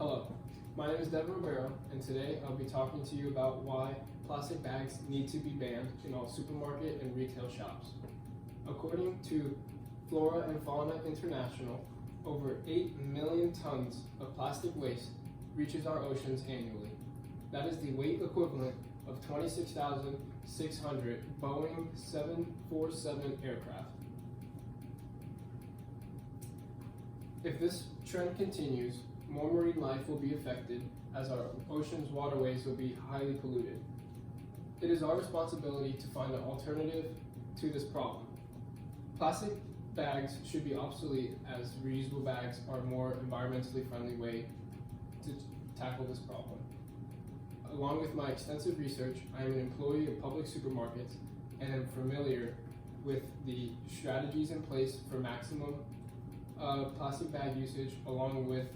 Hello, my name is Devin Ribeiro, and today I'll be talking to you about why plastic bags need to be banned in all supermarket and retail shops. According to Flora and Fauna International, over 8 million tons of plastic waste reaches our oceans annually. That is the weight equivalent of 26,600 Boeing 747 aircraft. If this trend continues, more marine life will be affected as our ocean's waterways will be highly polluted. It is our responsibility to find an alternative to this problem. Plastic bags should be obsolete as reusable bags are a more environmentally friendly way to tackle this problem. Along with my extensive research, I am an employee of public supermarkets and am familiar with the strategies in place for maximum plastic bag usage, along with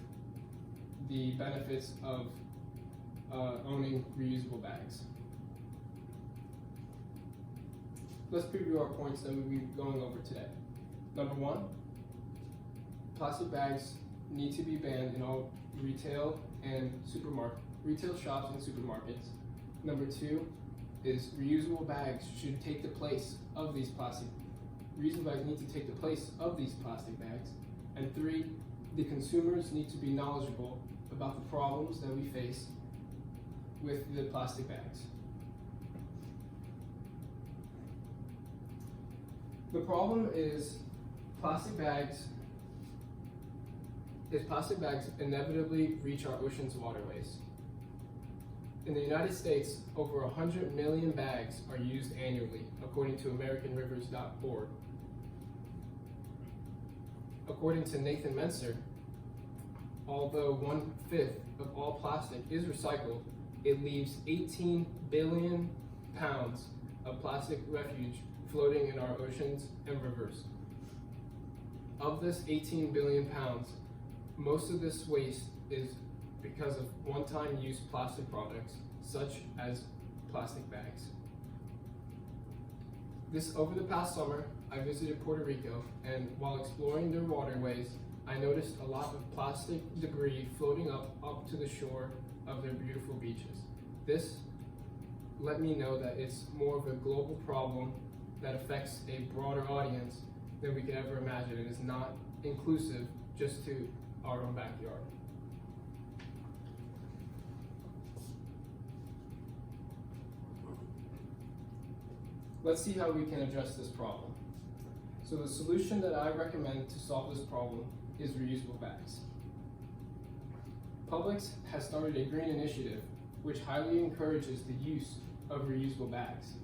the benefits of owning reusable bags. Let's preview our points that we'll be going over today. Number one, plastic bags need to be banned in all retail shops and supermarkets. Number two is reusable bags should take the place of these reusable bags need to take the place of these plastic bags. And three, the consumers need to be knowledgeable about the problems that we face with the plastic bags. The problem is plastic bags inevitably reach our ocean's waterways. In the United States, over 100 million bags are used annually, according to AmericanRivers.org. According to Nathan Menser, although 1/5 of all plastic is recycled, it leaves 18 billion pounds of plastic refuge floating in our oceans and rivers. Of this 18 billion pounds, most of this waste is because of one-time use plastic products, such as plastic bags. Over the past summer, I visited Puerto Rico, and while exploring their waterways, I noticed a lot of plastic debris floating up to the shore of their beautiful beaches. This let me know that it's more of a global problem that affects a broader audience than we could ever imagine. It is not inclusive just to our own backyard. Let's see how we can address this problem. So the solution that I recommend to solve this problem is reusable bags. Publix has started a green initiative which highly encourages the use of reusable bags.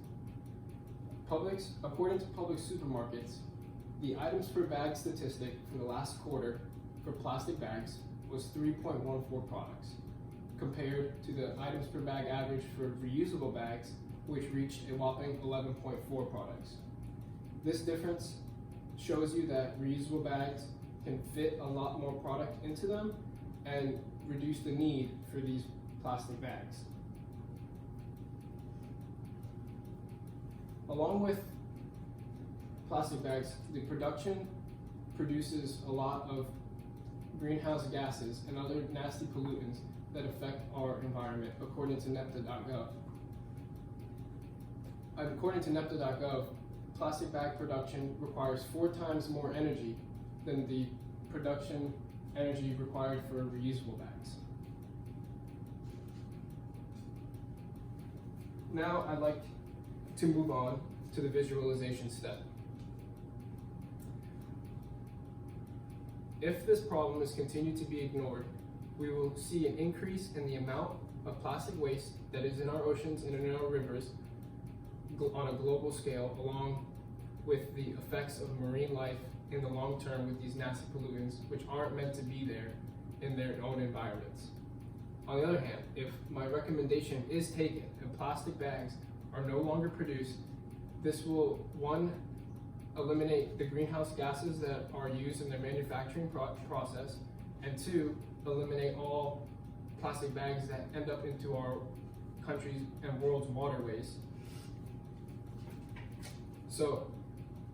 According to Publix supermarkets, the items per bag statistic for the last quarter for plastic bags was 3.14 products, compared to the items per bag average for reusable bags, which reached a whopping 11.4 products. This difference shows you that reusable bags can fit a lot more product into them and reduce the need for these plastic bags. Along with plastic bags, the production produces a lot of greenhouse gases and other nasty pollutants that affect our environment, according to NEPTA.gov. According to NEPTA.gov, plastic bag production requires 4 times more energy than the production energy required for reusable bags. Now I'd like to move on to the visualization step. If this problem is continued to be ignored, we will see an increase in the amount of plastic waste that is in our oceans and in our rivers on a global scale, along with the effects of marine life in the long term with these nasty pollutants which aren't meant to be there in their own environments. On the other hand, if my recommendation is taken and plastic bags are no longer produced, this will, 1, eliminate the greenhouse gases that are used in the manufacturing process, and 2, eliminate all plastic bags that end up into our country's and world's waterways. So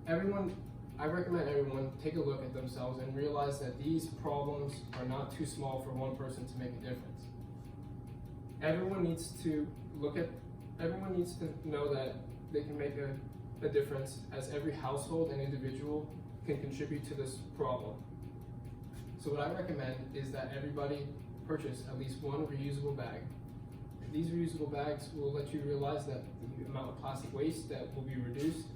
everyone, I recommend everyone take a look at themselves and realize that these problems are not too small for one person to make a difference. Everyone needs to know that they can make a difference, as every household and individual can contribute to this problem. So what I recommend is that everybody purchase at least one reusable bag. These reusable bags will let you realize that the amount of plastic waste that will be reduced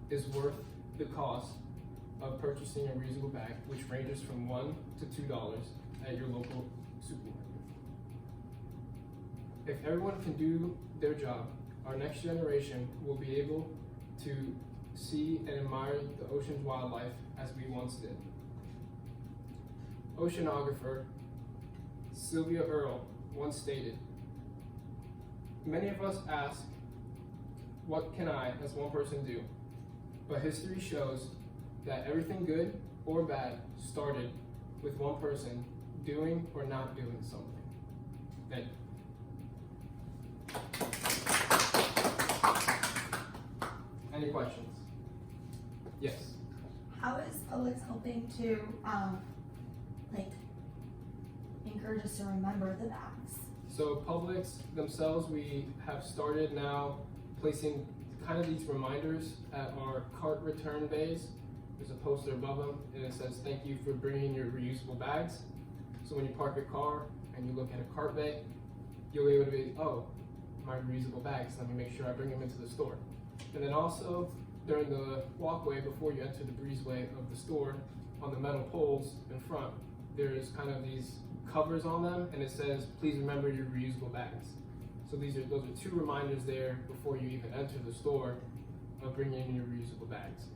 is worth the cost of purchasing a reusable bag, which ranges from $1 to $2 at your local supermarket. If everyone can do their job, our next generation will be able to see and admire the ocean's wildlife as we once did. Oceanographer Sylvia Earle once stated, "Many of us ask, what can I, as one person, do? But history shows that everything good or bad started with one person doing or not doing something." Thank you. Any questions? Yes. How is Publix helping to encourage us to remember the bags? So Publix themselves, we have started now placing kind of these reminders at our cart return bays. There's a poster above them and it says, "Thank you for bringing your reusable bags." So when you park your car and you look at a cart bay, you'll be able to be, "Oh, my reusable bags, let me make sure I bring them into the store." And then also during the walkway before you enter the breezeway of the store, on the metal poles in front, there's kind of these covers on them and it says, "Please remember your reusable bags." So those are two reminders there before you even enter the store of bringing in your reusable bags.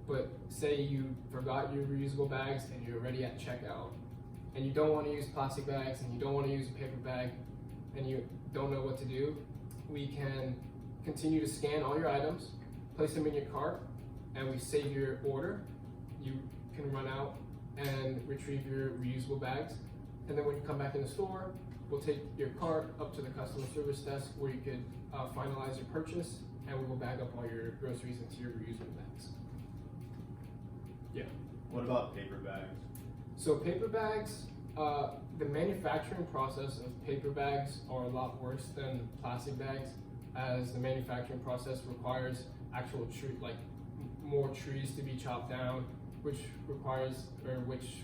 But say you forgot your reusable bags and you're already at checkout and you don't want to use plastic bags and you don't want to use a paper bag and you don't know what to do, we can continue to scan all your items, place them in your cart, and we save your order. You can run out and retrieve your reusable bags. And then when you come back in the store, we'll take your cart up to the customer service desk where you could finalize your purchase, and we will bag up all your groceries into your reusable bags. Yeah. What about paper bags? So paper bags, the manufacturing process of paper bags are a lot worse than plastic bags, as the manufacturing process requires actual more trees to be chopped down, which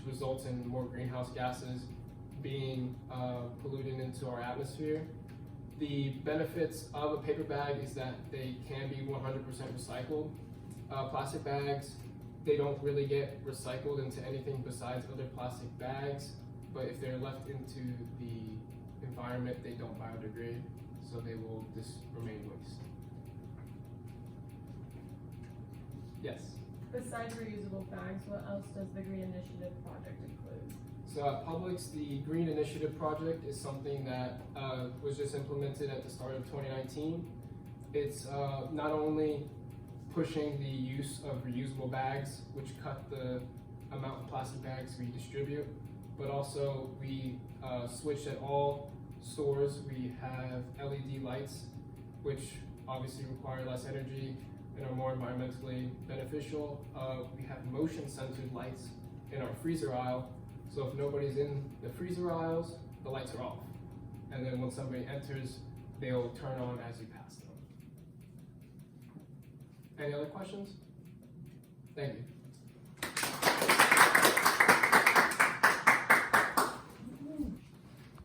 results in more greenhouse gases being polluted into our atmosphere. The benefits of a paper bag is that they can be 100% recycled. Plastic bags, they don't really get recycled into anything besides other plastic bags, but if they're left into the environment, they don't biodegrade, so they will just remain waste. Yes? Besides reusable bags, what else does the Green Initiative project include? So at Publix, the Green Initiative project is something that was just implemented at the start of 2019. It's not only pushing the use of reusable bags, which cut the amount of plastic bags we distribute, but also we switched at all stores. We have LED lights, which obviously require less energy and are more environmentally beneficial. We have motion-censored lights in our freezer aisle, so if nobody's in the freezer aisles, the lights are off. And then when somebody enters, they'll turn on as you pass them. Any other questions? Thank you.